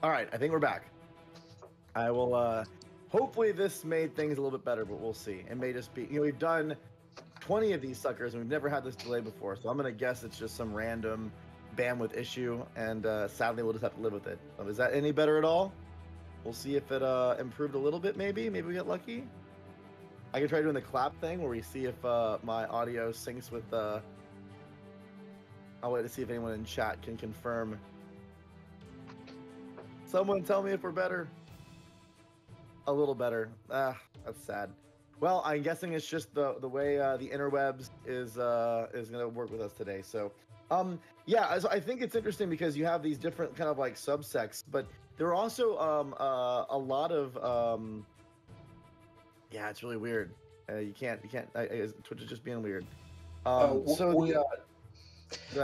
All right, I think we're back. I will. Hopefully, this made things a little bit better, but we'll see. It may just be. We've done 20 of these suckers, and we've never had this delay before. So I'm gonna guess it's just some random bandwidth issue, and sadly, we'll just have to live with it. Is that any better at all? We'll see if it improved a little bit. Maybe we get lucky. I can try doing the clap thing where we see if my audio syncs with. I'll wait to see if anyone in chat can confirm. Someone tell me if we're better. A little better. That's sad. Well, I'm guessing it's just the way the interwebs is gonna work with us today. So, yeah, so I think it's interesting because you have these different kind of like subsects, but there are also a lot of yeah, it's really weird. You can't. Twitch is just being weird.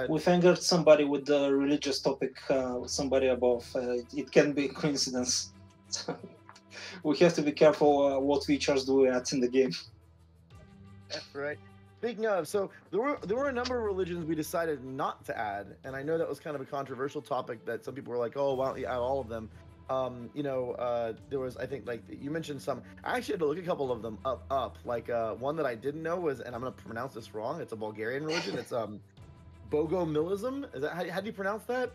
We fingered somebody with the religious topic, somebody above. It can be coincidence. We have to be careful what features do we add in the game. That's right. Speaking of, so there were a number of religions we decided not to add, and I know that was kind of a controversial topic that some people were like, "Oh, why don't you add all of them?" There was, I think, like you mentioned some. I actually had to look a couple of them up. Like one that I didn't know was, and I'm gonna pronounce this wrong. It's a Bulgarian religion. It's Bogomilism. Is that how do you pronounce that?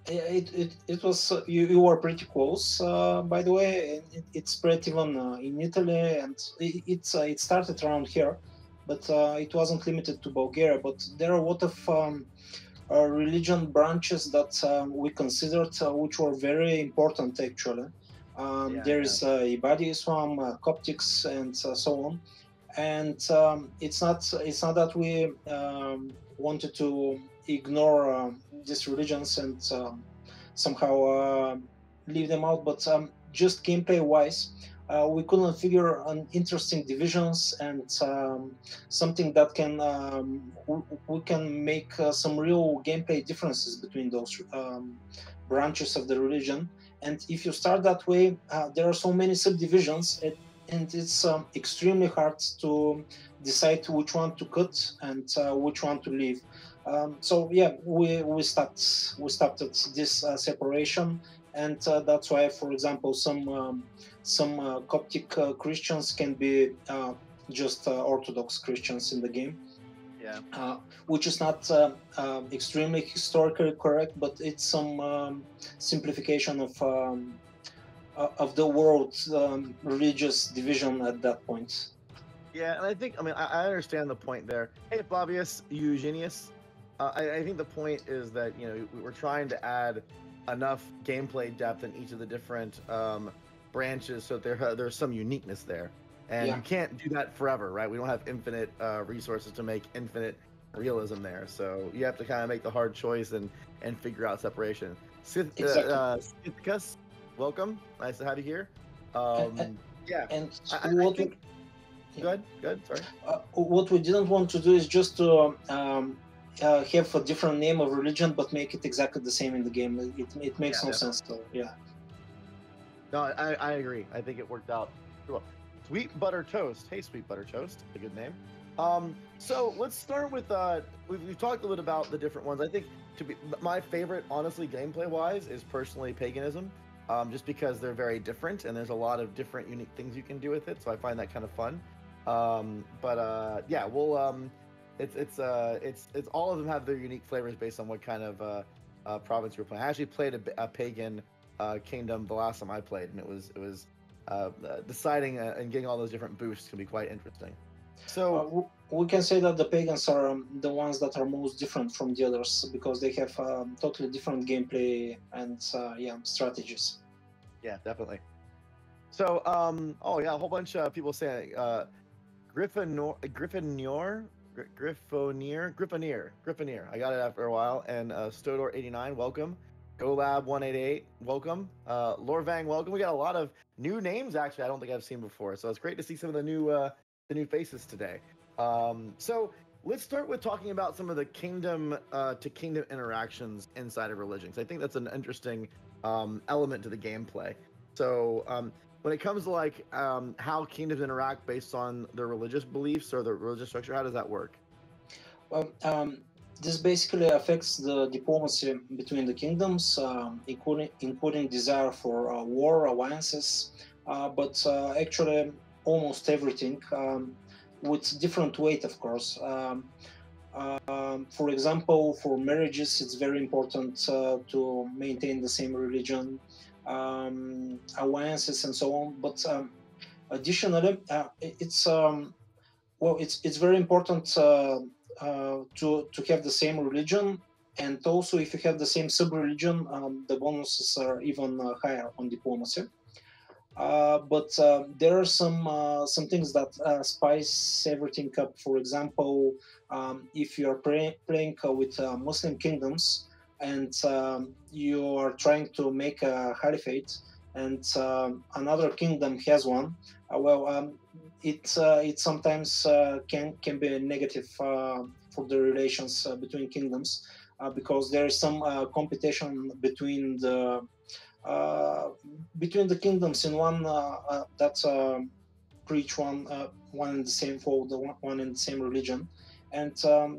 It was you were pretty close, by the way. It spread even in Italy, and it started around here, but it wasn't limited to Bulgaria. But there are a lot of religion branches that we considered, which were very important actually. There is Ibadi Islam, Coptics, and so on. And it's not that we wanted to ignore these religions and somehow leave them out, but just gameplay wise, we couldn't figure on interesting divisions and something that can we can make some real gameplay differences between those branches of the religion. And if you start that way, there are so many subdivisions, and it's extremely hard to decide which one to cut and which one to leave. So yeah, we stopped at this separation, and that's why, for example, some Coptic Christians can be just Orthodox Christians in the game. Yeah. Which is not extremely historically correct, but it's some simplification of the world's religious division at that point. Yeah, and I understand the point there. Hey, Flavius Eugenius. I think the point is that we're trying to add enough gameplay depth in each of the different branches, so there's some uniqueness there, and you can't do that forever, right? We don't have infinite resources to make infinite realism there, so you have to kind of make the hard choice and figure out separation. Sithkas, welcome. Nice to have you here. Yeah, and I think. Go ahead. Sorry. What we didn't want to do is just to have a different name of religion, but make it exactly the same in the game. It makes no sense. So yeah. No, I agree. I think it worked out well. Sweet Butter Toast. Hey, Sweet Butter Toast. A good name. So let's start with we've talked a little bit about the different ones. I think my favorite, honestly, gameplay wise, is personally paganism. Just because they're very different and there's a lot of different unique things you can do with it, so I find that kind of fun. Yeah, we'll it's all of them have their unique flavors based on what kind of province you're playing. I actually played a pagan kingdom the last time I played, and it was deciding and getting all those different boosts can be quite interesting. So we can say that the pagans are the ones that are most different from the others because they have totally different gameplay and strategies. Yeah, definitely. So oh yeah, a whole bunch of people saying Griffonier. I got it after a while. And Stodor89, welcome. GoLab188, welcome. Lorvang, welcome. We got a lot of new names actually. I don't think I've seen before, so it's great to see some of the new faces today. So let's start with talking about some of the kingdom to kingdom interactions inside of religions. I think that's an interesting element to the gameplay. So when it comes to like how kingdoms interact based on their religious beliefs or their religious structure, how does that work? Well, this basically affects the diplomacy between the kingdoms, including desire for war, alliances, but actually almost everything, with different weight, of course. For example, for marriages, it's very important to maintain the same religion, alliances, and so on. But additionally, it's very important to have the same religion, and also if you have the same sub-religion, the bonuses are even higher on diplomacy. But there are some things that spice everything up. For example, if you are playing with Muslim kingdoms and you are trying to make a caliphate, and another kingdom has one, it sometimes can be negative for the relations between kingdoms, because there is some competition between the kingdoms in one that preach one in the same fold, one in the same religion, and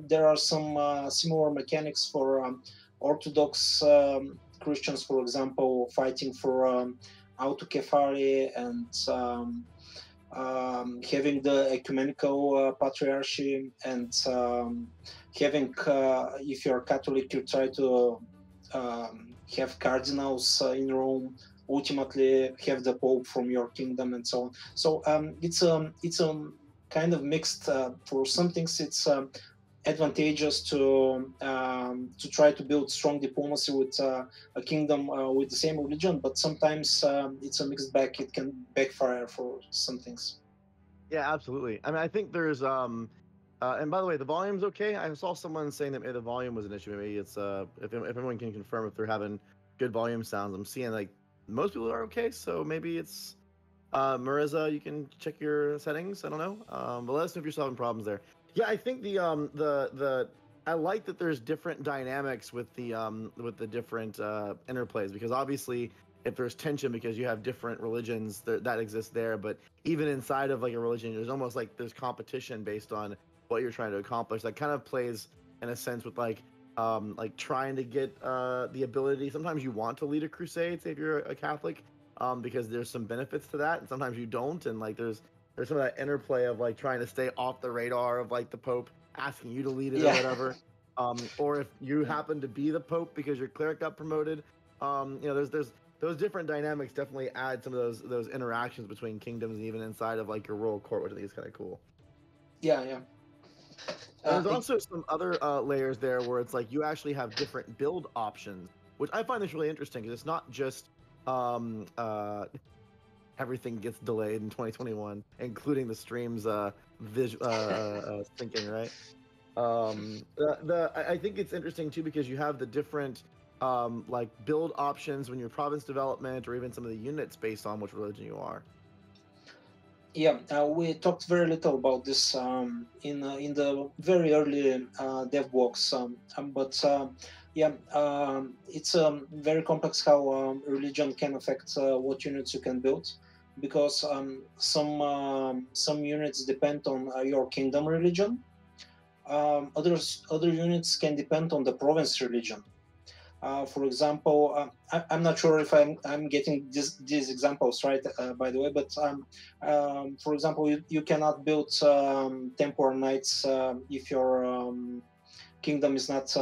there are some similar mechanics for Orthodox Christians, for example, fighting for autokefali and having the ecumenical patriarchy, and having, if you're Catholic, you try to have cardinals in Rome, ultimately have the Pope from your kingdom, and so on. So it's kind of mixed. For some things, it's advantageous to try to build strong diplomacy with a kingdom with the same religion, but sometimes it's a mixed bag. It can backfire for some things. Yeah, absolutely. I mean, I think there's and by the way, the volume's okay. I saw someone saying that maybe the volume was an issue. Maybe it's if everyone can confirm if they're having good volume sounds. I'm seeing like most people are okay, so maybe it's Marissa, you can check your settings. I don't know, but let us know if you're still having problems there. Yeah, I think the I like that there's different dynamics with the different interplays, because obviously if there's tension because you have different religions that exist there, but even inside of like a religion, there's almost like there's competition based on what you're trying to accomplish. That kind of plays in a sense with like trying to get the ability. Sometimes you want to lead a crusade, say if you're a Catholic, because there's some benefits to that, and sometimes you don't, and like there's some of that interplay of like trying to stay off the radar of like the Pope asking you to lead it or whatever, or if you happen to be the Pope because your cleric got promoted, there's those different dynamics definitely add some of those interactions between kingdoms and even inside of like your royal court, which I think is kind of cool. Yeah. And there's also some other layers there where it's like you actually have different build options, which I find this really interesting because it's not just everything gets delayed in 2021, including the streams syncing, right? I think it's interesting too because you have the different like build options when you're province development, or even some of the units based on which religion you are. Yeah, we talked very little about this in the very early dev blocks, but it's very complex how religion can affect what units you can build, because some units depend on your kingdom religion. Other units can depend on the province religion. For example, I'm not sure if I'm getting these examples right, by the way, but for example, you cannot build Templar Knights if your kingdom is not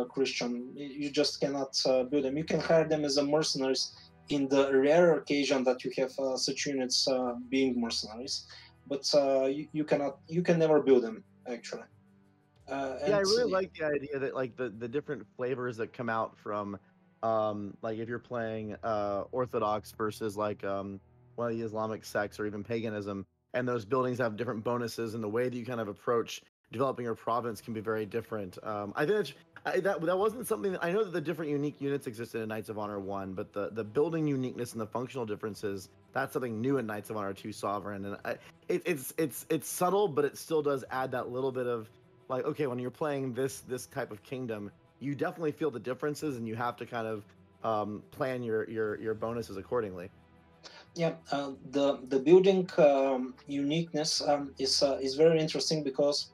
Christian. You just cannot build them. You can hire them as a mercenaries in the rare occasion that you have such units being mercenaries, but you can never build them actually. Yeah, I really like the idea that like the different flavors that come out from like if you're playing Orthodox versus like one of the Islamic sects or even paganism, and those buildings have different bonuses, and the way that you kind of approach developing your province can be very different. I think that wasn't something that I know that the different unique units existed in Knights of Honor 1, but the building uniqueness and the functional differences, that's something new in Knights of Honor 2 Sovereign, and it's subtle, but it still does add that little bit of like, okay, when you're playing this type of kingdom, you definitely feel the differences, and you have to kind of plan your bonuses accordingly. Yeah, the building uniqueness is very interesting because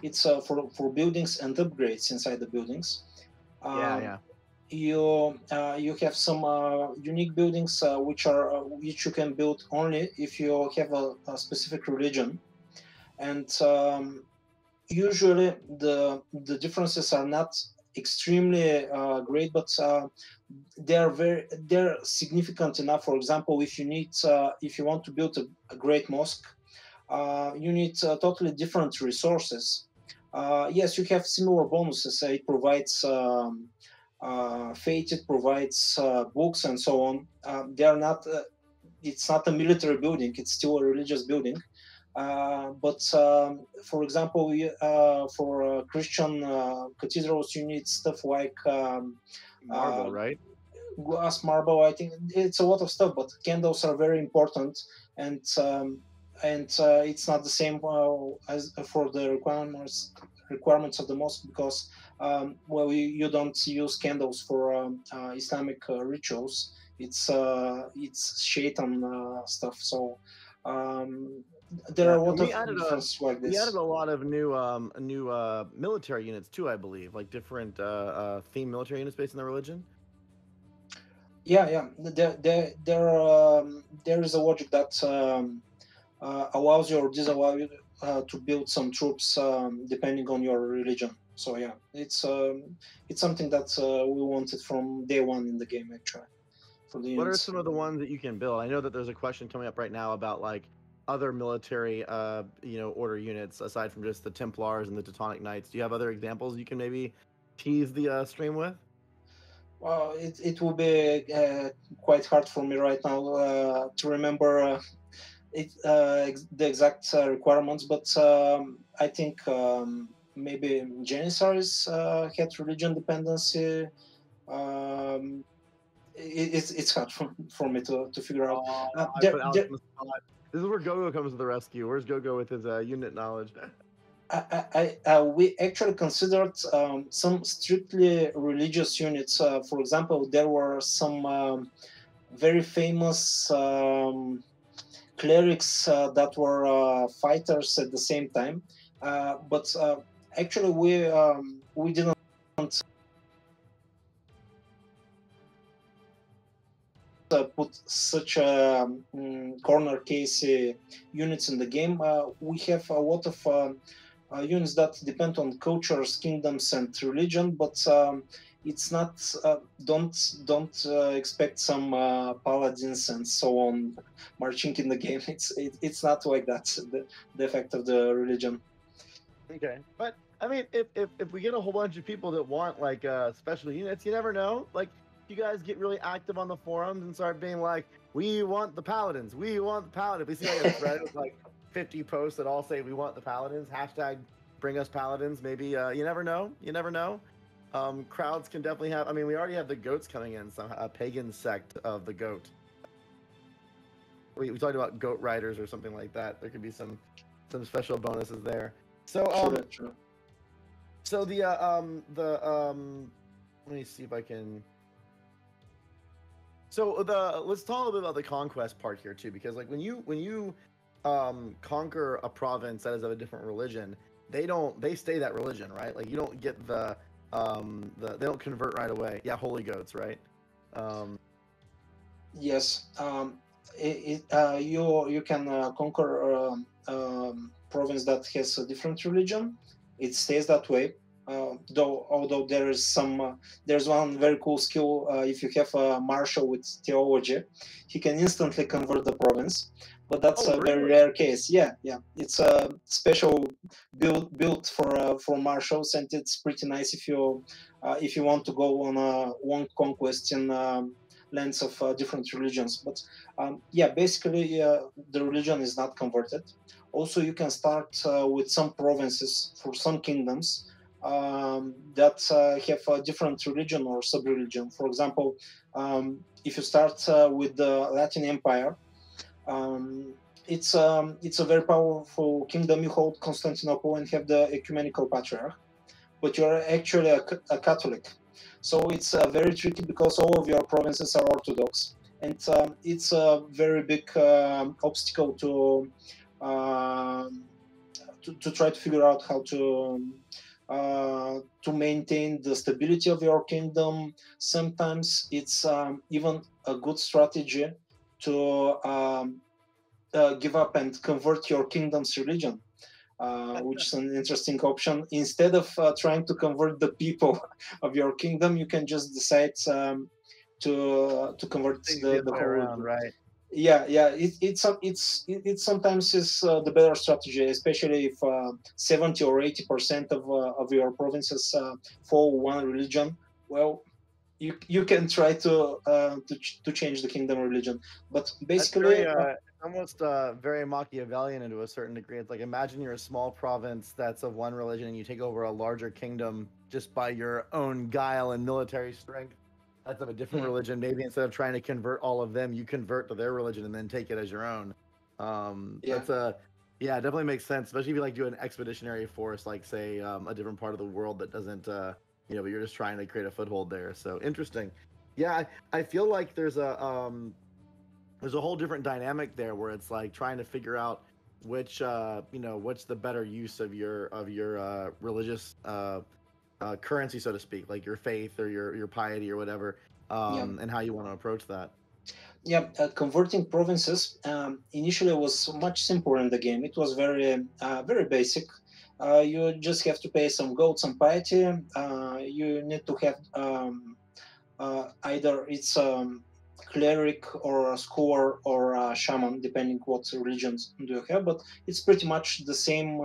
it's for buildings and upgrades inside the buildings. Yeah, Um, yeah. you have some unique buildings which you can build only if you have a specific religion, and usually the differences are not extremely great, but they're significant enough. For example, if you want to build a great mosque, you need totally different resources. Yes, you have similar bonuses. It provides faith, it provides books and so on. They are not. It's not a military building. It's still a religious building. But for example, for Christian cathedrals, you need stuff like uh, Marble, right? glass, marble. I think it's a lot of stuff, but candles are very important, and it's not the same as for the requirements of the mosque because well, you don't use candles for Islamic rituals. It's shaitan stuff. So um, there are Yeah, a and lot of difference like we added this. a lot of new military units too, I believe, like different theme military units based on the religion. Yeah, yeah. There is a logic that allows you or disallow you to build some troops depending on your religion. So yeah, it's something that we wanted from day one in the game actually for the What are units. some of the ones that you can build? I know that there's a question coming up right now about like other military order units aside from just the Templars and the Teutonic Knights. Do you have other examples you can maybe tease the stream with? Well, it will be quite hard for me right now to remember the exact requirements, but I think maybe Janissaries had religion dependency. Um, it's hard for me to figure out. Oh, I There, put Alex there, on the spot. This is where Gogo comes to the rescue. Where's Gogo with his unit knowledge? we actually considered some strictly religious units. For example, there were some very famous clerics that were fighters at the same time, but actually we didn't put such corner case units in the game. We have a lot of units that depend on cultures, kingdoms, and religion, but it's not. Don't expect some paladins and so on marching in the game. It's not like that. The effect of the religion. Okay, but I mean, if we get a whole bunch of people that want like special units, you never know. Like, you guys get really active on the forums and start being like, "We want the paladins. We want the paladins." We see like a thread with like 50 posts that all say, "We want the paladins." Hashtag bring us paladins. Maybe you never know. You never know. Crowds can definitely have. I mean, we already have the goats coming in. Some a pagan sect of the goat. We talked about goat riders or something like that. There could be some special bonuses there. So Sure. so let me see if I can. So let's talk a little bit about the conquest part here too, because like when you conquer a province that is of a different religion, they stay that religion, right? Like you don't get they don't convert right away. Yeah, holy goats, right? Yes. You can conquer province that has a different religion. It stays that way. Although there is there's one very cool skill. If you have a marshal with theology, he can instantly convert the province. But that's Oh, a very really? rare case. Yeah, yeah. It's a special built for marshals, and it's pretty nice if you want to go on one conquest in lands of different religions. But yeah, basically the religion is not converted. Also, you can start with some provinces for some kingdoms that have a different religion or sub-religion. For example, if you start with the Latin Empire, it's a very powerful kingdom. You hold Constantinople and have the ecumenical patriarch, but you're actually a Catholic. So it's very tricky because all of your provinces are Orthodox, and it's a very big obstacle to try to figure out how to maintain the stability of your kingdom. Sometimes it's even a good strategy to give up and convert your kingdom's religion, which is an interesting option. Instead of trying to convert the people of your kingdom, you can just decide to convert the way whole around, right? yeah, yeah. It sometimes is the better strategy, especially if 70 or 80% of your provinces follow one religion. Well, you can try to change the kingdom religion, but That's basically, very almost very Machiavellian to a certain degree. It's like, imagine you're a small province that's of one religion and you take over a larger kingdom just by your own guile and military strength. That's of a different religion. Maybe instead of trying to convert all of them, you convert to their religion and then take it as your own. yeah. That's a yeah, it definitely makes sense, especially if you like do an expeditionary force, like say a different part of the world that doesn't but you're just trying to create a foothold there. So interesting. Yeah, I feel like there's a whole different dynamic there where it's like trying to figure out which what's the better use of your religious currency, so to speak, like your faith or your piety or whatever, Yeah. and how you want to approach that. Yeah, converting provinces initially was much simpler in the game. It was very basic. You just have to pay some gold, some piety. You need to have either it's cleric or a scholar or a shaman, depending what religions do you have. But it's pretty much the same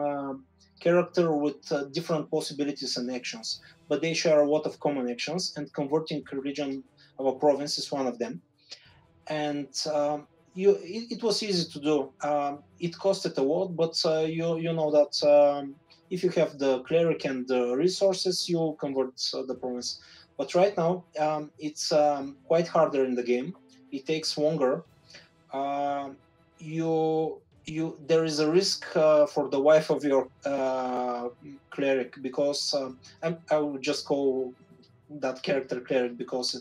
character with different possibilities and actions. But they share a lot of common actions, and converting religion of a province is one of them. And it was easy to do. It costed a lot, but you know that if you have the cleric and the resources, you convert the province. But right now, it's quite harder in the game. It takes longer. There is a risk for the wife of your cleric, because I would just call that character cleric because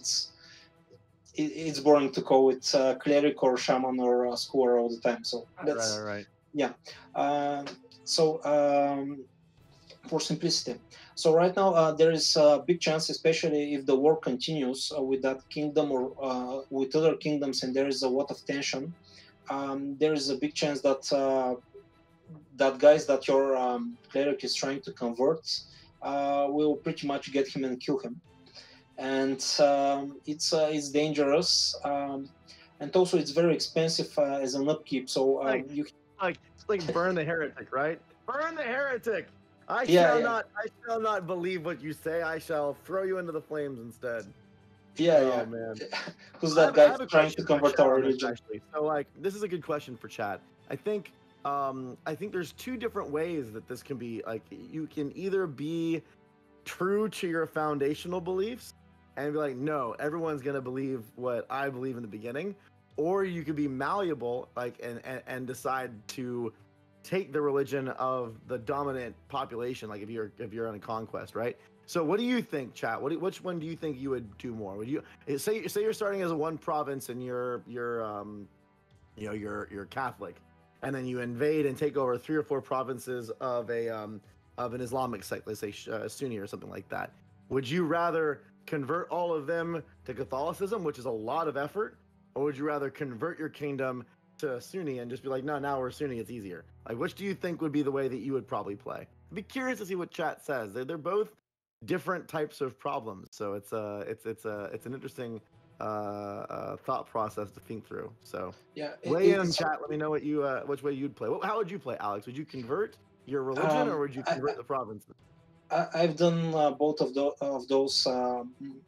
it's boring to call it cleric or shaman or scholar all the time. So that's right. yeah. So for simplicity. So right now there is a big chance, especially if the war continues with that kingdom or with other kingdoms, and there is a lot of tension. There is a big chance that that guys that your cleric is trying to convert will pretty much get him and kill him. And it's dangerous, and also it's very expensive as an upkeep. So you like burn the heretic, right? Burn the heretic. I shall not believe what you say. I shall throw you into the flames instead. Yeah. Man. Who's that guy trying to question for convert Chad our on this, religion? actually. So like this is a good question for Chad. I think there's two different ways that this can be. Like, you can either be true to your foundational beliefs and be like, no, everyone's gonna believe what I believe in the beginning, or you could be malleable, like, and decide to take the religion of the dominant population, like if you're on a conquest, right? So what do you think, chat? Which one do you think you would do more? Would you say you're starting as a one province and you're Catholic, and then you invade and take over 3 or 4 provinces of an Islamic sect, let's say Sunni or something like that? Would you rather convert all of them to Catholicism, which is a lot of effort, or would you rather convert your kingdom to Sunni and just be like, no, now we're Sunni, it's easier? Like, which do you think would be the way that you would probably play? I'd be curious to see what chat says. They're both different types of problems, so it's an interesting thought process to think through. So yeah, weigh in chat. Let me know what you which way you'd play. How would you play, Alex? Would you convert your religion, or would you convert the provinces? I've done both of those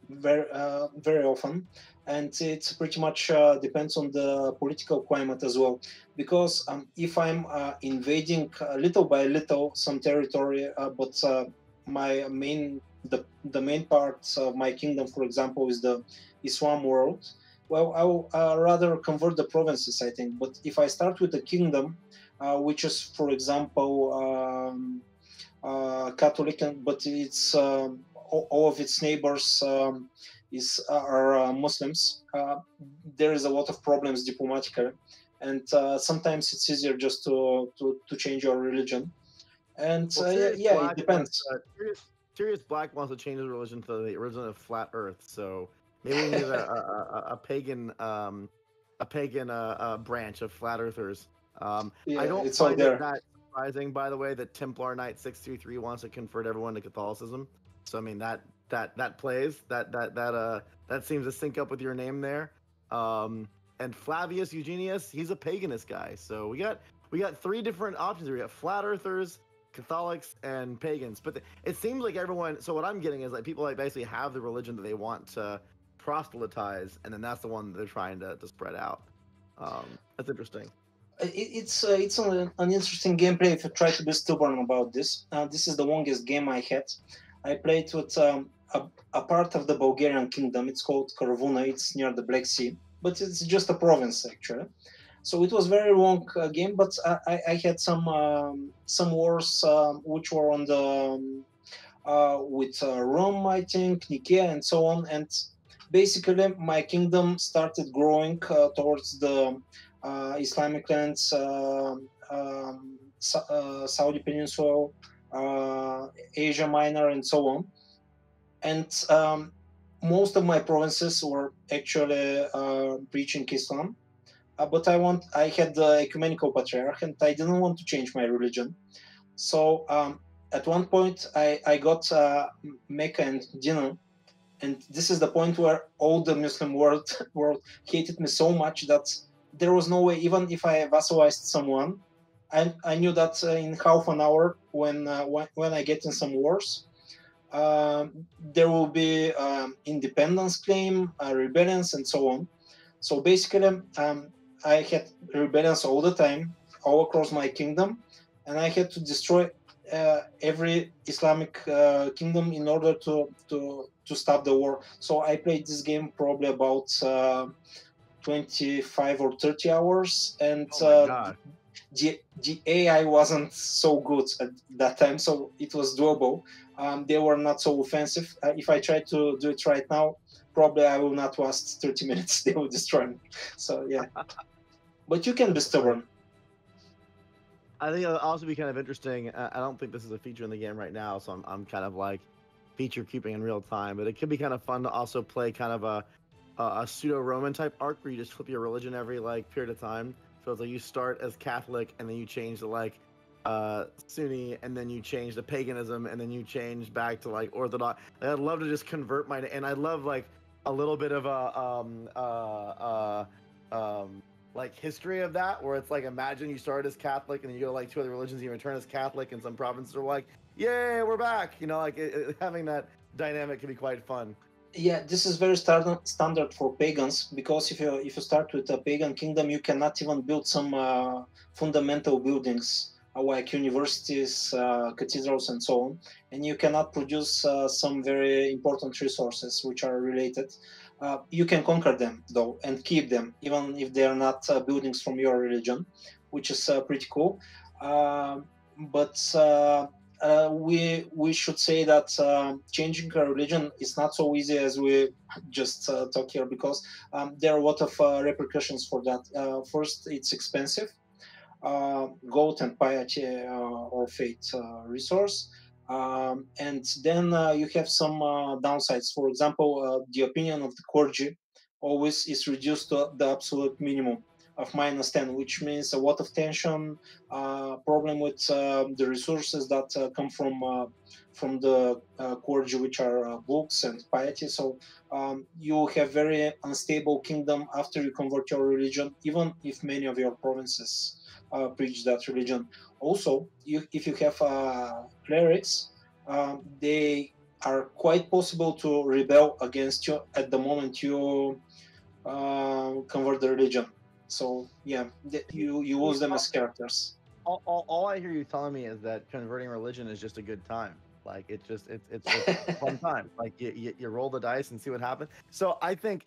very often, and it's pretty much depends on the political climate as well. Because if I'm invading little by little some territory, but the main parts of my kingdom, for example, is the Islam world, well, I will rather convert the provinces, I think. But if I start with a kingdom, which is, for example, Catholic, but it's all of its neighbors are Muslims, there is a lot of problems diplomatically, and sometimes it's easier just to change your religion. And Well, yeah, it depends. Sirius Black wants to change his religion to the religion of flat Earth. So maybe we need a pagan branch of flat earthers. Yeah, I don't it's all find it there. that surprising, by the way, that Templar Knight 633 wants to convert everyone to Catholicism. So I mean that plays that seems to sync up with your name there. And Flavius Eugenius, he's a paganist guy. So we got three different options. We got flat earthers, Catholics, and pagans. But it seems like everyone. So what I'm getting is like people like basically have the religion that they want to proselytize, and then that's the one that they're trying to spread out. That's interesting. It's an interesting gameplay if you try to be stubborn about this. This is the longest game I had. I played with a part of the Bulgarian kingdom. It's called Karvuna. It's near the Black Sea, but it's just a province actually. So it was very long game, but I had some wars which were on the with Rome, I think, Nicaea, and so on. And basically, my kingdom started growing towards the Islamic lands, Saudi Peninsula, Asia Minor, and so on. And most of my provinces were actually preaching Islam. But I had the ecumenical patriarch, and I didn't want to change my religion. So at one point, I got Mecca and Medina, and this is the point where all the Muslim world hated me so much that there was no way, even if I vassalized someone, I knew that in half an hour, when I get in some wars, there will be independence claim, rebellions, and so on. So basically, I had rebellions all the time, all across my kingdom, and I had to destroy every Islamic kingdom in order to stop the war. So I played this game probably about 25 or 30 hours, and Oh my god. the AI wasn't so good at that time, so it was doable. They were not so offensive. If I try to do it right now, probably I will not last 30 minutes. They will destroy me. So yeah, but you can be stubborn. I think it'll also be kind of interesting. I don't think this is a feature in the game right now, so I'm kind of like feature creeping in real time. But it could be kind of fun to also play kind of a pseudo Roman type arc where you just flip your religion every like period of time. So it's like you start as Catholic and then you change to like Sunni, and then you change to paganism, and then you change back to like Orthodox. I'd love to just convert my, and I love like a little bit of like history of that, where it's like imagine you started as Catholic and then you go to like two other religions, and you return as Catholic, and some provinces are like, "Yay, we're back!" You know, like having that dynamic can be quite fun. Yeah, this is very standard for pagans, because if you start with a pagan kingdom, you cannot even build some fundamental buildings like universities, cathedrals, and so on, and you cannot produce some very important resources which are related. You can conquer them though and keep them, even if they are not buildings from your religion, which is pretty cool. But we should say that changing a religion is not so easy as we just talk here, because there are a lot of repercussions for that. First, it's expensive, gold and piety or faith resource. And then you have some downsides. For example, the opinion of the clergy always is reduced to the absolute minimum of -10, which means a lot of tension, problem with the resources that come from the clergy, which are books and piety. So you have very unstable kingdom after you convert your religion, even if many of your provinces preach that religion. Also, if you have clerics, they are quite possible to rebel against you at the moment you convert the religion. So yeah, you lose them as characters. All I hear you telling me is that converting religion is just a good time. Like it's a fun time. Like you roll the dice and see what happens. So I think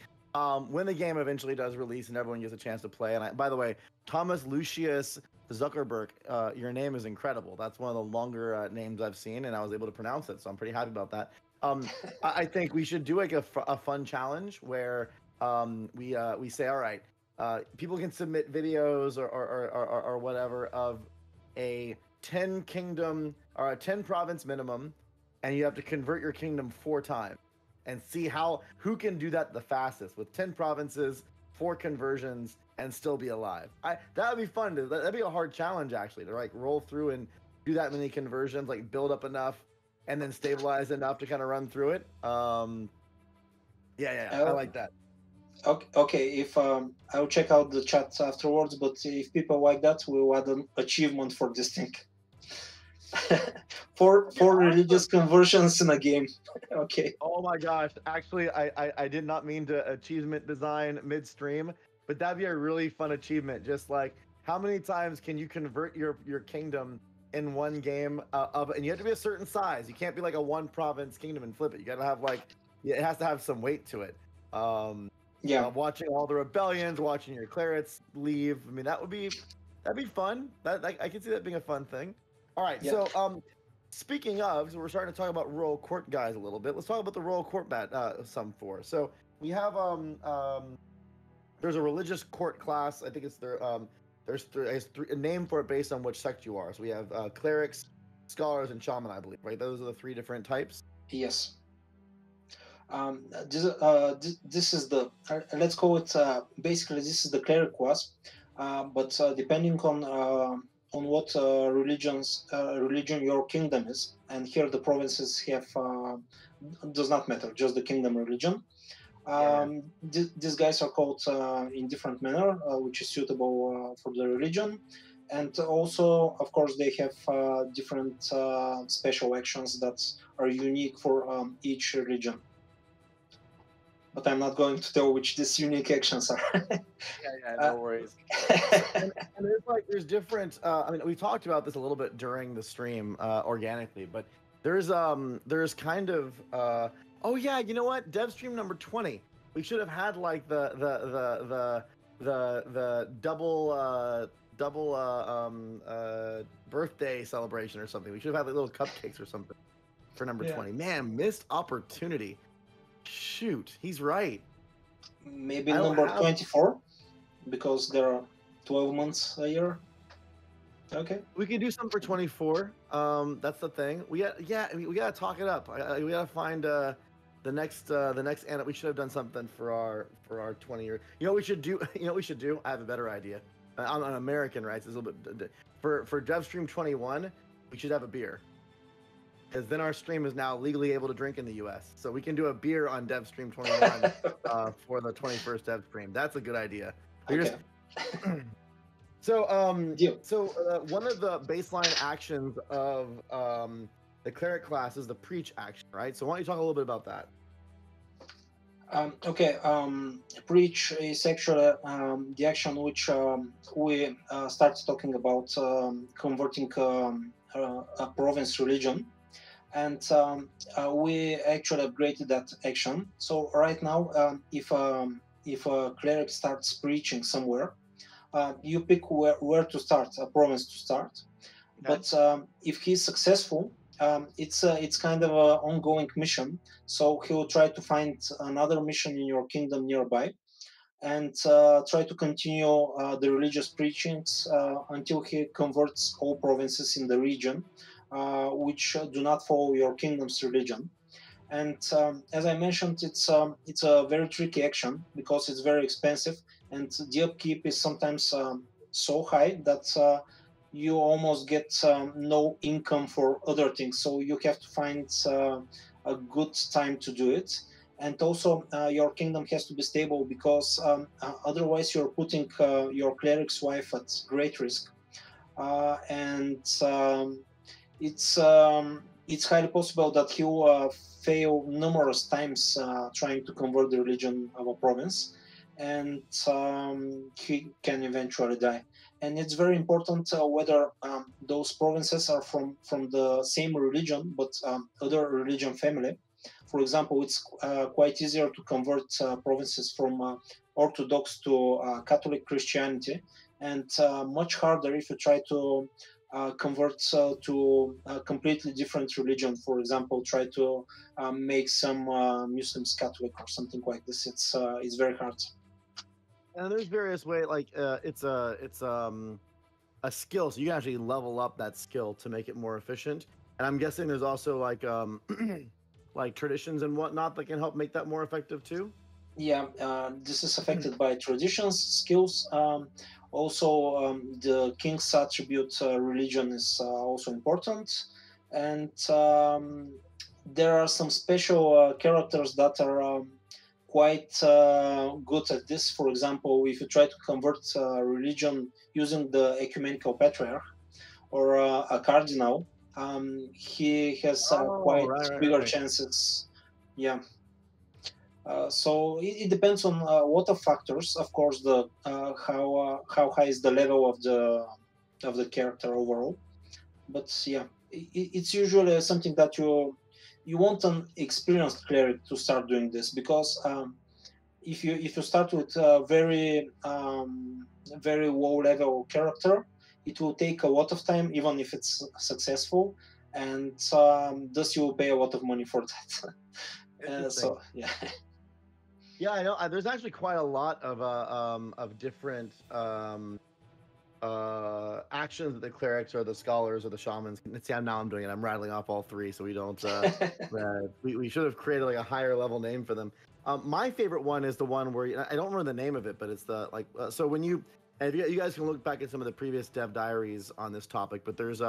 when the game eventually does release and everyone gets a chance to play, and by the way, Thomas Lucius Zuckerberg, your name is incredible. That's one of the longer names I've seen, and I was able to pronounce it, so I'm pretty happy about that. I think we should do like a fun challenge where we say, all right, people can submit videos or whatever of a 10 kingdom or a 10 province minimum, and you have to convert your kingdom 4 times and see who can do that the fastest with 10 provinces, 4 conversions, and still be alive. That would be fun. That'd be a hard challenge actually to like roll through and do that many conversions, like build up enough and then stabilize enough to kind of run through it. Yeah, I like that. Okay, if I'll check out the chat afterwards, but if people like that, we'll add an achievement for this thing. four religious conversions in a game. Okay. Oh my gosh! Actually, I did not mean to achievement design midstream, but that'd be a really fun achievement. Just like how many times can you convert your kingdom in one game and you have to be a certain size. You can't be like a 1 province kingdom and flip it. You gotta have like it has to have some weight to it. Yeah. Watching all the rebellions, watching your clerics leave. I mean, that'd be fun. I can see that being a fun thing. All right, Yeah. so speaking of, so we're starting to talk about royal court guys a little bit. Let's talk about the royal court some for. So we have there's a religious court class. I think it's there's a name for it based on which sect you are. So we have clerics, scholars, and shaman, I believe. Right, those are the 3 different types. Yes. This is the let's call it basically this is the cleric class, but depending on what religion your kingdom is, and here the provinces have does not matter, just the kingdom religion. These guys are called in different manner, which is suitable for the religion, and also, of course, they have different special actions that are unique for each religion. But I'm not going to tell which these unique actions are. No worries. and there's different. I mean, we talked about this a little bit during the stream organically, but there's kind of. Oh yeah, you know what? Devstream number 20. We should have had like the double birthday celebration or something. We should have had like little cupcakes or something for number 20. Man, missed opportunity. Shoot, he's right. Maybe number 24, because there are 12 months a year. Okay. We can do something for 24. That's the thing. We gotta talk it up. We gotta find the next and we should have done something for our 20 year. You know what we should do? You know what we should do? I have a better idea. On American rights, it's a little bit for Devstream 21. We should have a beer. Because then our stream is now legally able to drink in the U.S. So we can do a beer on Devstream 21 for the 21st Devstream. That's a good idea. Okay. So one of the baseline actions of the cleric class is the preach action, right? So why don't you talk a little bit about that? Okay. Preach is actually the action which we started talking about converting a province religion. And we actually upgraded that action. So right now, if a cleric starts preaching somewhere, you pick where to start, a province to start. Okay. But if he's successful, it's kind of an ongoing mission. So he will try to find another mission in your kingdom nearby, and try to continue the religious preachings until he converts all provinces in the region which do not follow your kingdom's religion. And as I mentioned, it's a very tricky action because it's very expensive, and the upkeep is sometimes so high that you almost get no income for other things. So you have to find a good time to do it. And also your kingdom has to be stable, because otherwise you're putting your cleric's wife at great risk. It's highly possible that he will fail numerous times trying to convert the religion of a province, and he can eventually die. And it's very important whether those provinces are from the same religion but other religion family. For example, it's quite easier to convert provinces from Orthodox to Catholic Christianity, and much harder if you try to convert to a completely different religion. For example, try to make some Muslims Catholic or something like this. It's very hard. And there's various ways, like it's a skill, so you can actually level up that skill to make it more efficient. And I'm guessing there's also like like traditions and whatnot that can help make that more effective too. Yeah, this is affected by traditions, skills. Also, the king's attribute religion is also important, and there are some special characters that are quite good at this. For example, if you try to convert religion using the ecumenical patriarch or a cardinal, he has Oh, quite bigger right. chances. Yeah. So it depends on a lot of factors. Of course, the how high is the level of the character overall. But yeah, it's usually something that you want an experienced cleric to start doing this, because if you start with a very low level character, it will take a lot of time, even if it's successful, and thus you will pay a lot of money for that. Interesting. So yeah. Yeah, I know. There's actually quite a lot of different actions that the clerics or the scholars or the shamans can see. Now I'm doing it. I'm rattling off all three, so we don't. We should have created like a higher level name for them. My favorite one is the one where I don't remember the name of it, but it's the like. So when you, and if you guys can look back at some of the previous dev diaries on this topic, but there's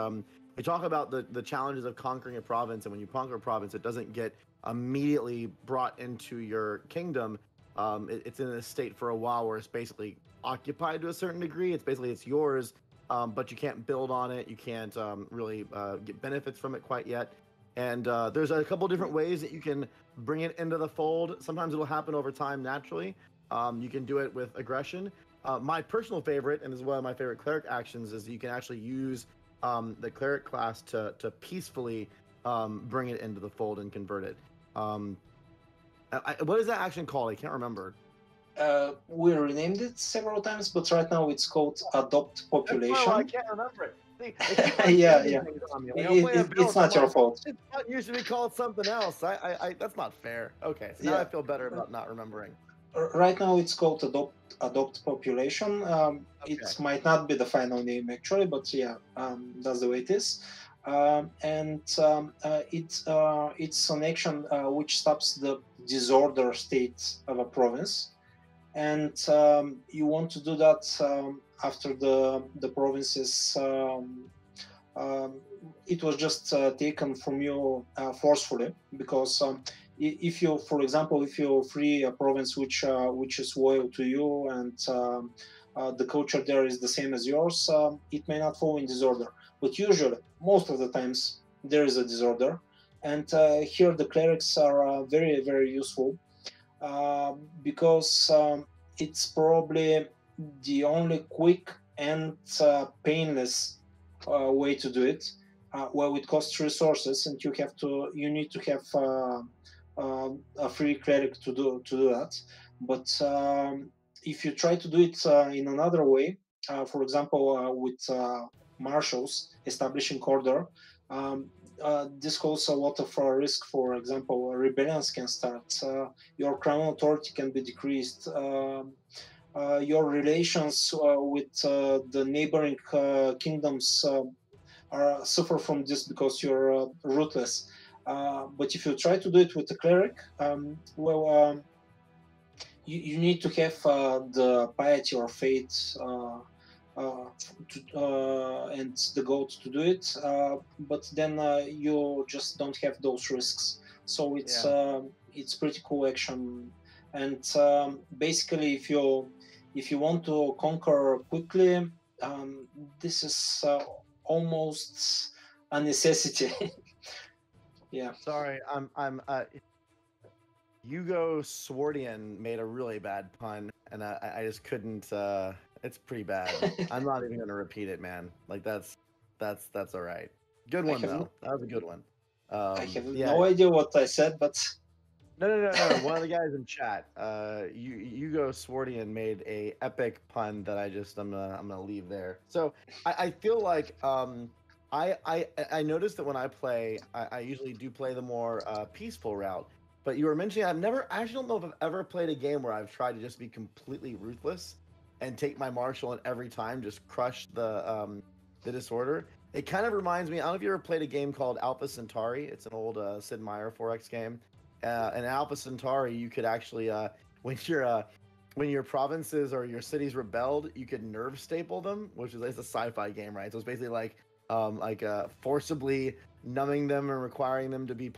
we talk about the challenges of conquering a province, and when you conquer a province, it doesn't get immediately brought into your kingdom. It's in a state for a while where it's basically occupied to a certain degree. It's yours, but you can't build on it. You can't really get benefits from it quite yet. And there's a couple different ways that you can bring it into the fold. Sometimes it'll happen over time naturally. You can do it with aggression. My personal favorite, and is one of my favorite cleric actions, is you can actually use the cleric class to peacefully bring it into the fold and convert it. What is that action called? I can't remember. We renamed it several times, but right now it's called Adopt That's why I Population. can't remember it. See, they keep on Yeah, changing yeah. things on me. Like I'll play a It's build, I'm not your like, fault. it's not usually called something else. That's not fair. Okay, so now I Yeah. feel better about not remembering. Right now it's called Adopt Population. It Okay. might not be the final name actually, but yeah, that's the way it is. It's an action which stops the disorder state of a province, and you want to do that after the province is um, it was just taken from you forcefully, because if you, for example, if you free a province which is loyal to you, and the culture there is the same as yours, it may not fall in disorder. But usually, most of the times, there is a disorder, and here the clerics are very useful, because it's probably the only quick and painless way to do it. Well, it costs resources, and you need to have a free cleric to do that. But if you try to do it in another way, for example, with marshals establishing order, this calls a lot of risk. For example, rebellions can start. Your crown authority can be decreased. Your relations with the neighboring kingdoms suffer from this because you're ruthless. But if you try to do it with a cleric, you need to have the piety or faith and the goat to do it, but then you just don't have those risks. So it's pretty cool action, and basically, if you want to conquer quickly, this is almost a necessity. Yeah. Sorry, I'm Hugo Swardian made a really bad pun, and I just couldn't. It's pretty bad. I'm not even gonna repeat it, man. Like that's all right. Good I one have though. That was a good one. I have Yeah. no idea what I said, but No. One of the guys in chat, Hugo Swardian made a epic pun that I'm gonna leave there. So I feel like I noticed that when I play, I usually do play the more peaceful route. But you were mentioning I actually don't know if I've ever played a game where I've tried to just be completely ruthless and take my martial and every time just crush the disorder. It kind of reminds me. I don't know if you ever played a game called Alpha Centauri. It's an old Sid Meier 4X game. In Alpha Centauri, you could actually when you're when your provinces or your cities rebelled, you could nerve staple them, which is it's a sci-fi game, right? So it's basically like forcibly numbing them and requiring them to be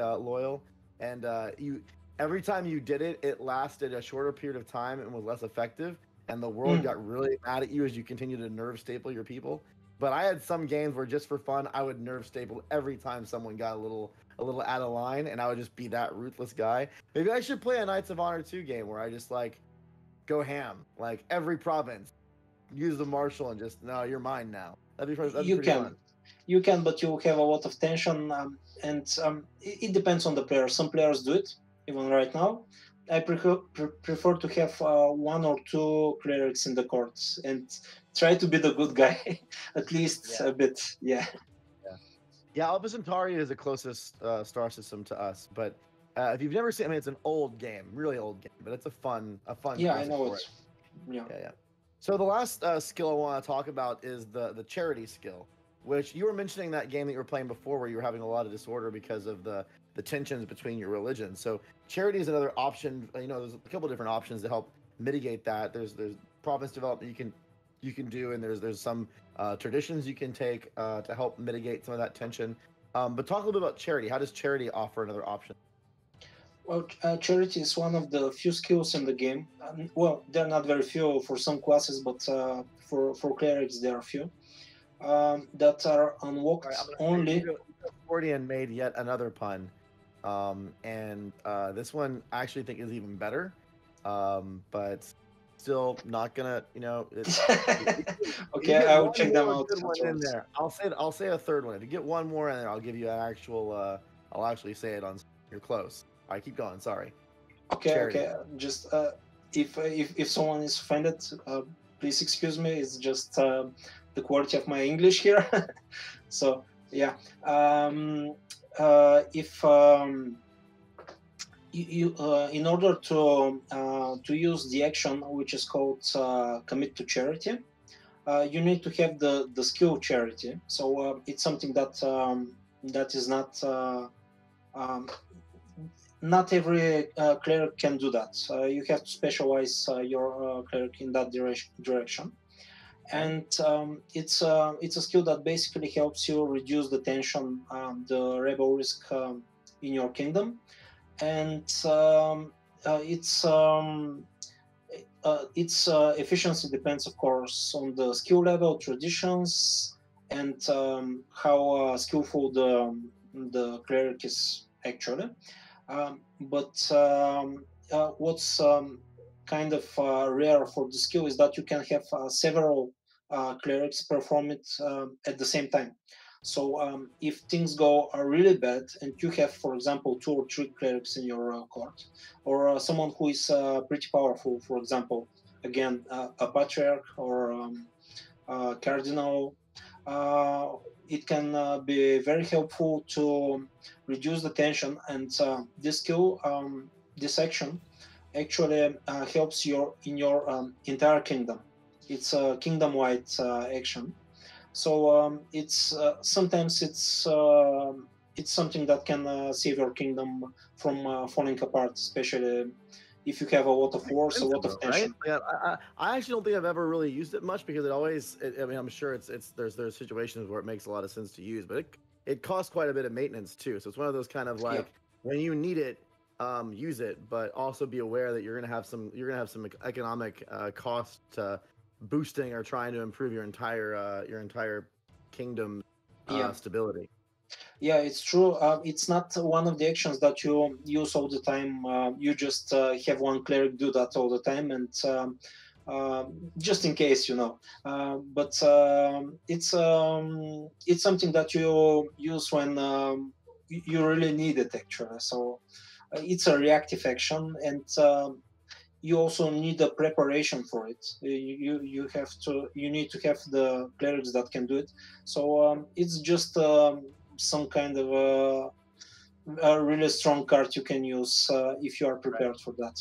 loyal. And you every time you did it, it lasted a shorter period of time and was less effective. And the world got really mad at you as you continue to nerve staple your people. But I had some games where just for fun, I would nerve staple every time someone got a little out of line, and I would just be that ruthless guy. Maybe I should play a Knights of Honor 2 game where I just like go ham, like every province, use the martial and just no, you're mine now. That'd be You pretty can, fun. you can, but you have a lot of tension, and it depends on the player. Some players do it, even right now. I prefer to have one or two clerics in the courts and try to be the good guy, at least Yeah, a bit. Yeah. yeah, yeah. Alpha Centauri is the closest star system to us, but if you've never seen, I mean, it's an old game, really old game, but it's a fun Yeah, I classic know for it. it. Yeah. Yeah, yeah. So the last skill I want to talk about is the charity skill, which you were mentioning that game that you were playing before, where you were having a lot of disorder because of the tensions between your religions. So charity is another option. You know, there's a couple different options to help mitigate that. There's province development you can do, and there's some traditions you can take to help mitigate some of that tension. But talk a little bit about charity. How does charity offer another option? Well, charity is one of the few skills in the game. Well, they're not very few for some classes, but for clerics, there are few that are All right, unlocked I'm gonna say only. Gordian made yet another pun, and this one I actually think is even better, but still not gonna, you know, if you Okay, get I will one check them more out good one in afterwards. there, I'll say a third one. If you get one more in there, I'll give you an actual, I'll actually say it on. You're close. All right, keep going. Sorry. Okay, Charity. okay. Just if someone is offended, please excuse me. It's just the quality of my English here. So yeah, if in order to use the action which is called commit to charity, you need to have the skill charity. So it's something that is um, not every cleric can do that. You have to specialize your cleric in that direction. Okay. And it's a skill that basically helps you reduce the tension, the rebel risk in your kingdom, and its efficiency depends, of course, on the skill level, traditions, and how skillful the cleric is actually. But what's kind of rare for the skill is that you can have several clerics perform it at the same time. So if things go really bad and you have, for example, two or three clerics in your court, or someone who is pretty powerful, for example, again, a patriarch or a cardinal, uh, it can be very helpful to reduce the tension. And this skill, this action, actually helps your entire kingdom. It's a kingdom-wide action. So it's sometimes it's something that can save your kingdom from falling apart, especially if you have a lot of wars, a Expensive lot of though, right? tension. Yeah, I actually don't think I've ever really used it much because it always. I mean, I'm sure it's there's situations where it makes a lot of sense to use, but it costs quite a bit of maintenance too. So it's one of those kind of Yeah, like when you need it, use it, but also be aware that you're gonna have some economic cost to boosting or trying to improve your entire kingdom yeah. stability. Yeah, it's true. It's not one of the actions that you use all the time. You just have one cleric do that all the time, and just in case, you know. But it's something that you use when you really need it, actually. So it's a reactive action, and you also need a preparation for it. You need to have the clerics that can do it. So it's just some kind of a really strong card you can use if you are prepared for that.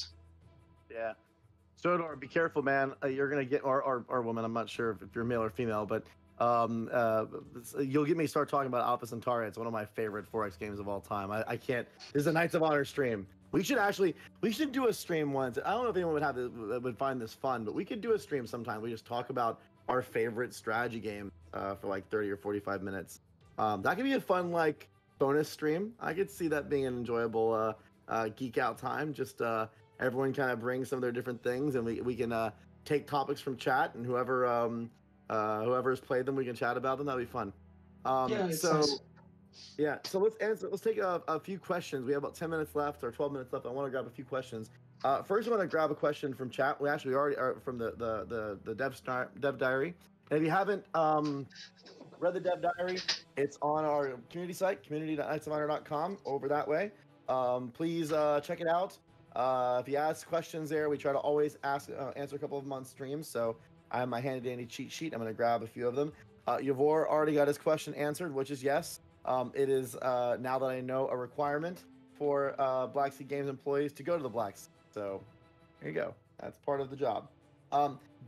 Yeah. Sodor, be careful, man. You're gonna get, or woman. I'm not sure if you're male or female, but you'll get me start talking about Alpha Centauri. It's one of my favorite 4X games of all time. I can't. This is a Knights of Honor stream. We should do a stream once. I don't know if anyone would find this fun, but we could do a stream sometime. We just talk about our favorite strategy game for like 30 or 45 minutes. That could be a fun like bonus stream. I could see that being an enjoyable geek out time. Just everyone kind of brings some of their different things, and we can take topics from chat, and whoever's played them, we can chat about them. That'd be fun. Yeah, it's nice. Yeah, so let's answer. Let's take a few questions. We have about 10 minutes left or 12 minutes left. I want to grab a few questions. First, I want to grab a question from chat. We already are from the Dev Diary. And if you haven't read the Dev Diary, it's on our community site, community.knightsofhonor.com, over that way. Please check it out. If you ask questions there, we try to always answer a couple of them on streams. So I have my handy dandy cheat sheet. I'm going to grab a few of them. Yavor already got his question answered, which is yes. It is, now that I know, a requirement for Black Sea Games employees to go to the Black Sea. So there you go. That's part of the job.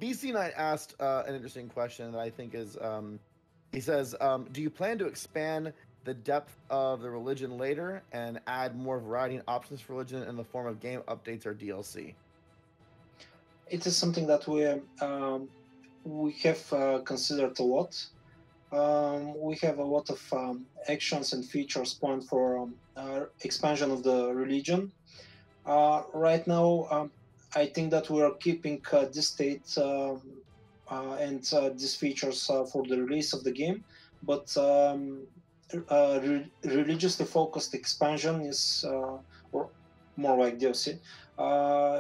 BC Knight asked an interesting question that I think is, he says, do you plan to expand the depth of the religion later and add more variety and options for religion in the form of game updates or DLC? It is something that we have considered a lot. We have a lot of actions and features planned for expansion of the religion. Right now, I think that we are keeping this state and these features for the release of the game, but religiously focused expansion is, or more like DLC.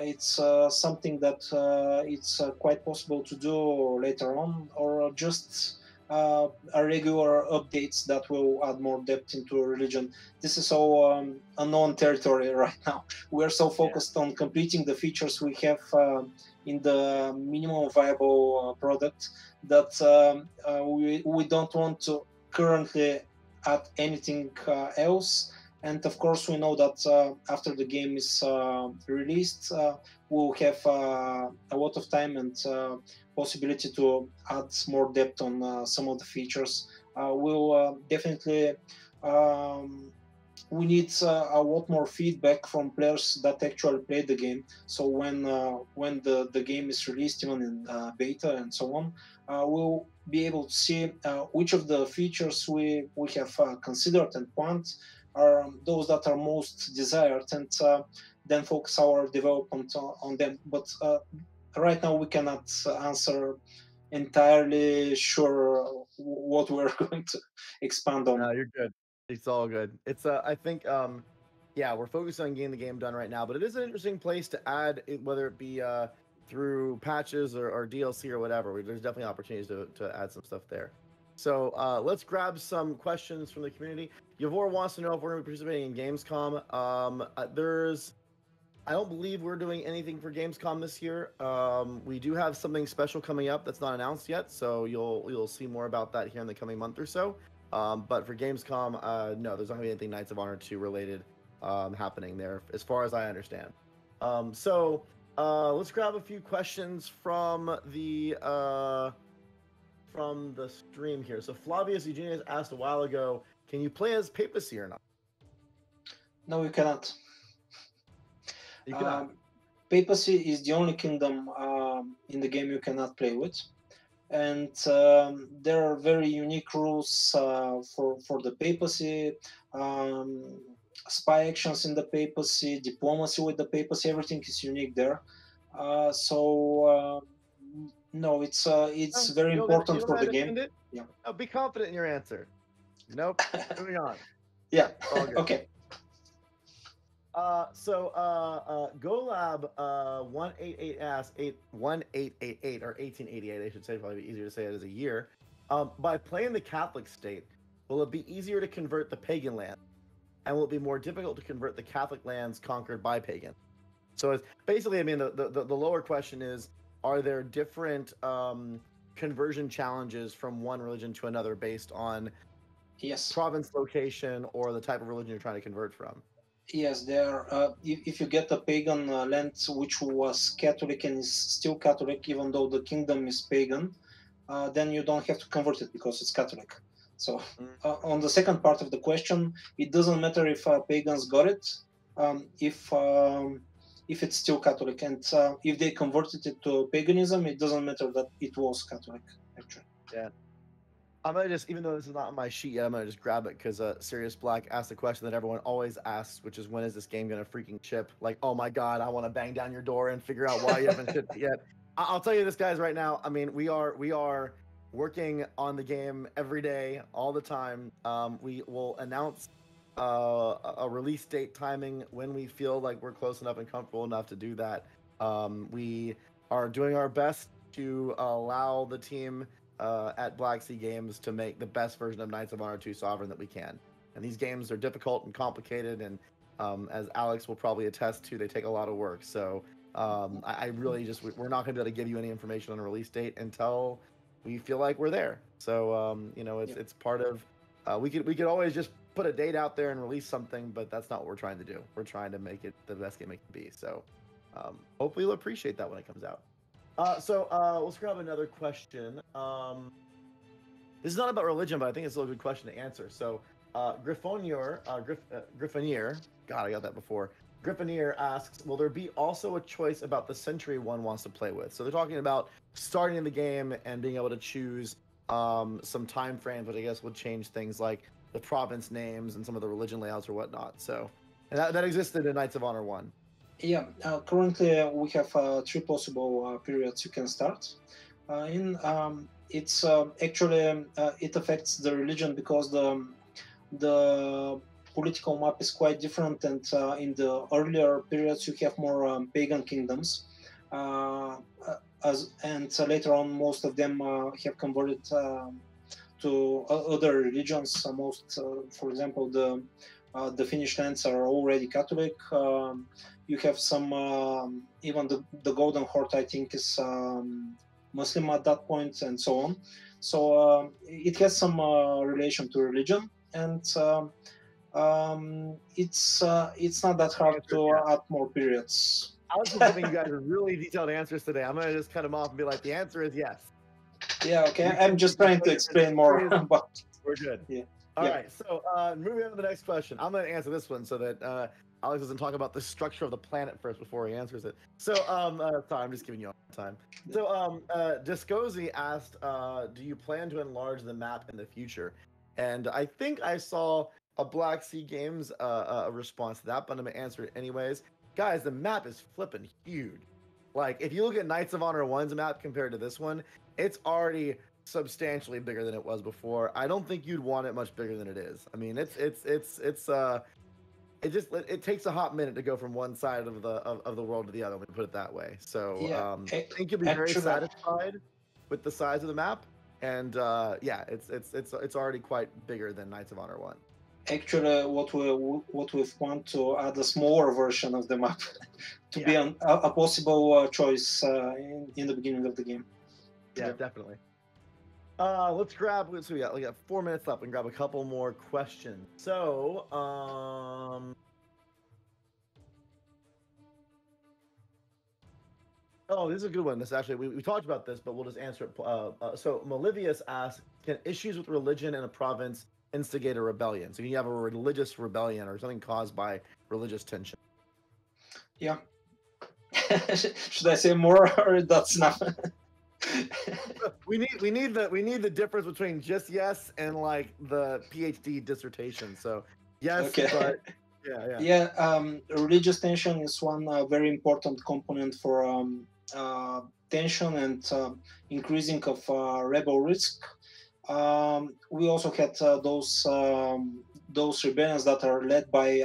It's something that it's quite possible to do later on, or just a regular updates that will add more depth into religion. This is all unknown territory right now. We're so focused on completing the features we have in the minimum viable product that we don't want to currently add anything else. And of course, we know that after the game is released, we'll have a lot of time and possibility to add more depth on some of the features. We'll definitely we need a lot more feedback from players that actually play the game. So when the game is released, even in beta and so on, we'll be able to see which of the features we have considered and planned are those that are most desired, and then focus our development on them. But right now we cannot answer entirely sure what we're going to expand on. No, you're good. It's all good. It's I think yeah, we're focused on getting the game done right now, but it is an interesting place to add it, whether it be through patches or DLC or whatever. There's definitely opportunities to add some stuff there. So let's grab some questions from the community. Yavor wants to know if we're going to be participating in Gamescom. I don't believe we're doing anything for Gamescom this year. We do have something special coming up that's not announced yet, so you'll see more about that here in the coming month or so. But for Gamescom, no, there's not going to be anything Knights of Honor 2 related happening there, as far as I understand. So let's grab a few questions from the stream here. So Flavius Eugenius asked a while ago, can you play as Papacy or not? No, you cannot. You cannot. Papacy is the only kingdom in the game you cannot play with, and there are very unique rules for the Papacy, spy actions in the Papacy, diplomacy with the Papacy. Everything is unique there. No, it's very important for the game. Yeah. Oh, be confident in your answer. Nope. Moving on. Yeah. Okay. GoLab 188 asks 1888 or 1888, I should say, probably easier to say it as a year. By playing the Catholic state, will it be easier to convert the pagan land? And will it be more difficult to convert the Catholic lands conquered by pagans? So it's basically, I mean, the lower question is, are there different conversion challenges from one religion to another based on Yes. province location or the type of religion you're trying to convert from? Yes, there. If you get a pagan land which was Catholic and is still Catholic, even though the kingdom is pagan, then you don't have to convert it because it's Catholic. So, on the second part of the question, it doesn't matter if pagans got it, if it's still Catholic, and if they converted it to paganism, it doesn't matter that it was Catholic. Actually. Yeah. I'm gonna just, even though this is not on my sheet yet, I'm gonna just grab it because Sirius Black asked the question that everyone always asks, which is, when is this game gonna freaking ship? Like, oh my god, I want to bang down your door and figure out why you haven't shipped it yet. I'll tell you this, guys, right now. I mean, we are working on the game every day, all the time. We will announce a release date timing when we feel like we're close enough and comfortable enough to do that. We are doing our best to allow the team at Black Sea Games to make the best version of Knights of Honor 2 Sovereign that we can. And these games are difficult and complicated, and as Alex will probably attest to, they take a lot of work. So I really just, we're not going to be able to give you any information on a release date until we feel like we're there. So you know, it's part of we could always just put a date out there and release something, but that's not what we're trying to do. We're trying to make it the best game it can be. So hopefully you'll appreciate that when it comes out. So let's grab another question. This is not about religion, but I think it's a good question to answer. So Griffonier, God, I got that before. Griffonier asks, will there be also a choice about the century one wants to play with? So they're talking about starting the game and being able to choose some time frames, which I guess would change things like the province names and some of the religion layouts or whatnot. So, and that existed in Knights of Honor 1. Yeah, currently we have 3 possible periods you can start. It's actually it affects the religion because the political map is quite different, and in the earlier periods you have more pagan kingdoms, and later on most of them have converted to other religions. For example, the Finnish lands are already Catholic. You have some, even the Golden Horde, I think, is Muslim at that point, and so on. So it has some relation to religion, and it's not that hard to add more periods. I was giving you guys really detailed answers today. I'm gonna just cut them off and be like, the answer is yes. Yeah, okay. I'm just trying to explain more about. We're good. Yeah. All right. So moving on to the next question. I'm gonna answer this one so that Alex doesn't talk about the structure of the planet first before he answers it. So sorry, I'm just giving you all the time. So Discozy asked, do you plan to enlarge the map in the future? And I think I saw a Black Sea Games response to that, but I'm gonna answer it anyways. Guys, the map is flipping huge. Like, if you look at Knights of Honor 1's map compared to this one, it's already substantially bigger than it was before. I don't think you'd want it much bigger than it is. I mean, it takes a hot minute to go from one side of the world to the other, let me put it that way. So I think you'll be very satisfied with the size of the map, and yeah, it's already quite bigger than Knights of Honor 1. Actually, what we want to add a smaller version of the map to be a possible choice in the beginning of the game. Yeah, definitely. Let's grab. So we got 4 minutes left. We can grab a couple more questions. So, oh, this is a good one. This actually, we talked about this, but we'll just answer it. So Malivius asks, can issues with religion in a province instigate a rebellion? So you have a religious rebellion or something caused by religious tension. Yeah. Should I say more, or that's enough? we need the difference between just yes and like the PhD dissertation. So yes, okay. But religious tension is one very important component for tension and increasing of rebel risk. We also had those rebellions that are led by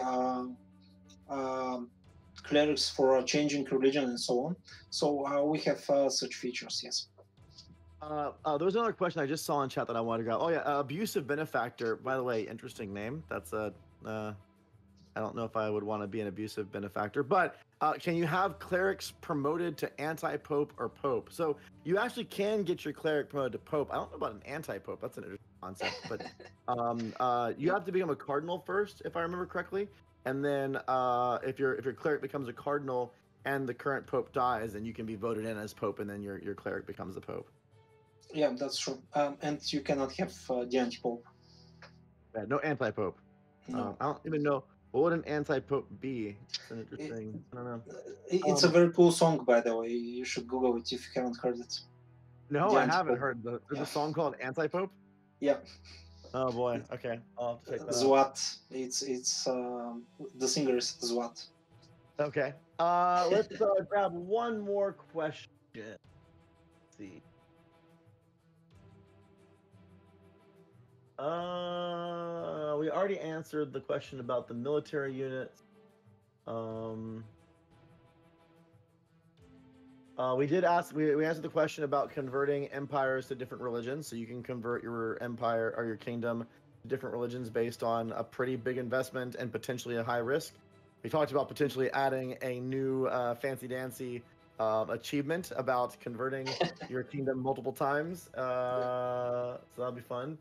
clerics for changing religion and so on. So we have such features, yes. There was another question I just saw in chat that I wanted to grab. Oh yeah, abusive benefactor. By the way, interesting name. That's a I don't know if I would want to be an abusive benefactor, but can you have clerics promoted to anti-pope or pope? So you actually can get your cleric promoted to pope. I don't know about an anti-pope. That's an interesting concept, but you have to become a cardinal first, if I remember correctly, and then if your cleric becomes a cardinal and the current pope dies, then you can be voted in as pope, and then your cleric becomes the pope. Yeah, that's true. And you cannot have the anti-pope. Yeah, no anti-pope. No. I don't even know what would an anti-pope be. It's an interesting. I don't know. It's a very cool song, by the way. You should Google it if you haven't heard it. No, The I haven't anti-pope. heard. There's Yeah. a song called Anti-Pope. Yeah. Oh boy. Okay, I'll have to check that out. Zwat. It's the singer is Zwat. Okay. Let's grab one more question. Let's see. We already answered the question about the military units. We did ask. We answered the question about converting empires to different religions. So you can convert your empire or your kingdom to different religions based on a pretty big investment and potentially a high risk. We talked about potentially adding a new fancy dancy achievement about converting your kingdom multiple times. So that'll be fun.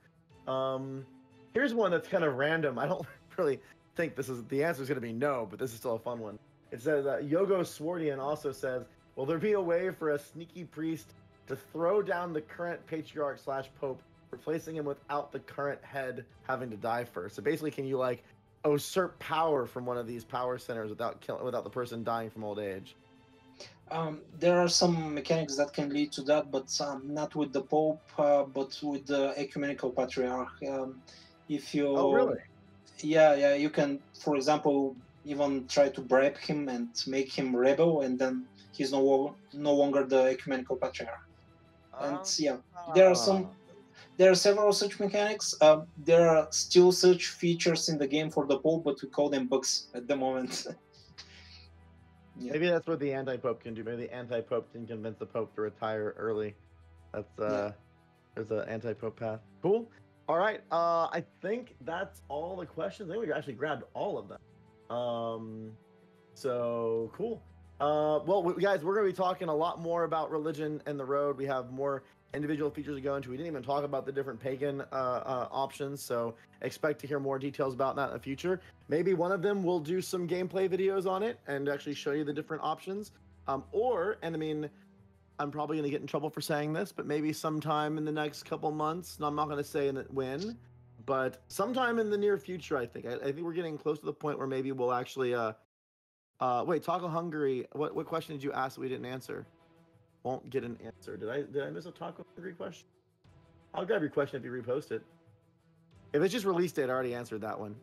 Here's one that's kind of random. I don't really think the answer is going to be no, but this is still a fun one. It says Yogo Swardian also says, will there be a way for a sneaky priest to throw down the current patriarch / pope, replacing him without the current head having to die first? So basically, can you like usurp power from one of these power centers without the person dying from old age? There are some mechanics that can lead to that, but not with the Pope, but with the ecumenical patriarch. If you, Oh, really? Yeah, you can, for example, even try to bribe him and make him rebel, and then he's no longer the ecumenical patriarch. And yeah, there are several such mechanics. There are still such features in the game for the Pope, but we call them bugs at the moment. Yeah. Maybe that's what the anti-pope can do. Maybe the anti-pope can convince the pope to retire early. That's there's an anti-pope path. Cool. All right. I think that's all the questions. I think we actually grabbed all of them. So cool. Well, guys, we're going to be talking a lot more about religion and the road. We have more individual features to go into. We didn't even talk about the different pagan options, so expect to hear more details about that in the future. Maybe one of them will do some gameplay videos on it and actually show you the different options. And I mean, I'm probably going to get in trouble for saying this, but maybe sometime in the next couple months, and I'm not going to say when, but sometime in the near future, I think we're getting close to the point where maybe we'll actually wait, Taco Hungary, what question did you ask that we didn't answer? Won't get an answer. Did I miss a Taco Hungry question? I'll grab your question if you repost it. If it's just release date, I already answered that one.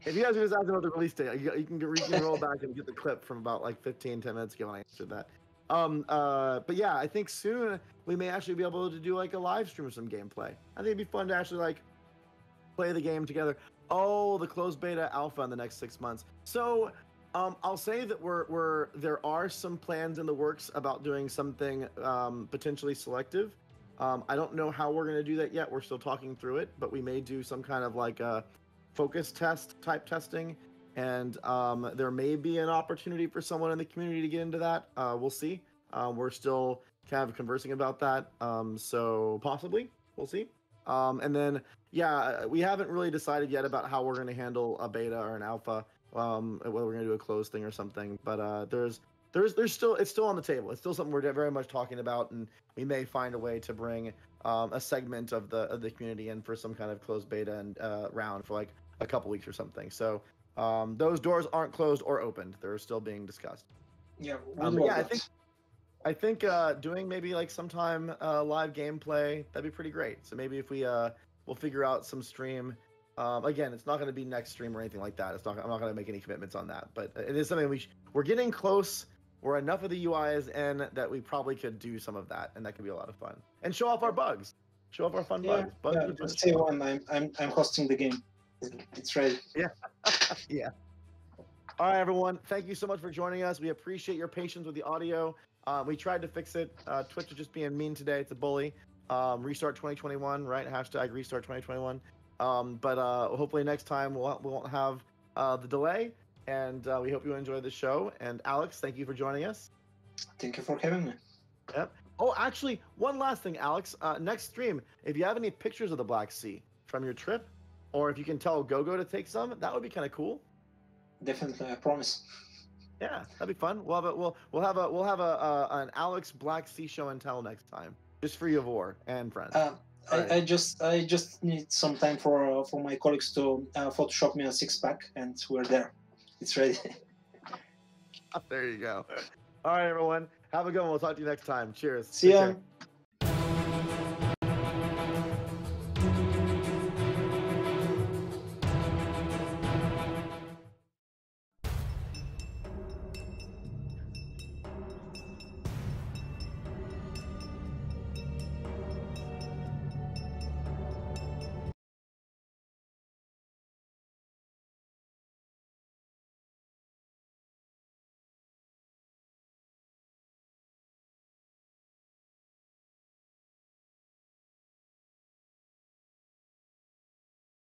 If you guys are just asking about the release date, you can roll back and get the clip from about like 10 minutes ago when I answered that. But yeah, I think soon we may actually be able to do like a live stream of some gameplay. I think it'd be fun to actually like play the game together. Oh, the closed beta alpha in the next 6 months. So I'll say that there are some plans in the works about doing something potentially selective. I don't know how we're going to do that yet. We're still talking through it, but we may do some kind of like a focus test type testing, and there may be an opportunity for someone in the community to get into that. We'll see. We're still kind of conversing about that, so possibly we'll see. And then yeah, we haven't really decided yet about how we're going to handle a beta or an alpha. Whether we're gonna do a closed thing or something, but there's still, it's still on the table. It's still something we're very much talking about, and we may find a way to bring a segment of the community in for some kind of closed beta and round for like a couple weeks or something. So those doors aren't closed or opened; they're still being discussed. Yeah, yeah, I think doing maybe like sometime live gameplay, that'd be pretty great. So maybe if we'll figure out some stream. Again, it's not going to be next stream or anything like that. I'm not going to make any commitments on that, but it is something we're getting close. Where enough of the UI is in that we probably could do some of that, and that could be a lot of fun. And show off our bugs, show off our fun bugs. Just say when I'm hosting the game. It's ready. Yeah, yeah. All right, everyone. Thank you so much for joining us. We appreciate your patience with the audio. We tried to fix it. Twitch is just being mean today. It's a bully. Restart 2021, right? Hashtag restart 2021. But hopefully next time we won't have the delay, and we hope you enjoy the show. And Alex, thank you for joining us. Thank you for having me. Yep. Oh, actually, one last thing, Alex. Next stream, if you have any pictures of the Black Sea from your trip, or if you can tell GoGo to take some, that would be kind of cool. Definitely, I promise. Yeah, that'd be fun. We'll have an Alex Black Sea show and tell next time, just for Yavor and friends. Right. I just need some time for my colleagues to Photoshop me a 6-pack, and we're there. It's ready. There you go. All right, everyone. Have a good one. We'll talk to you next time. Cheers. See ya.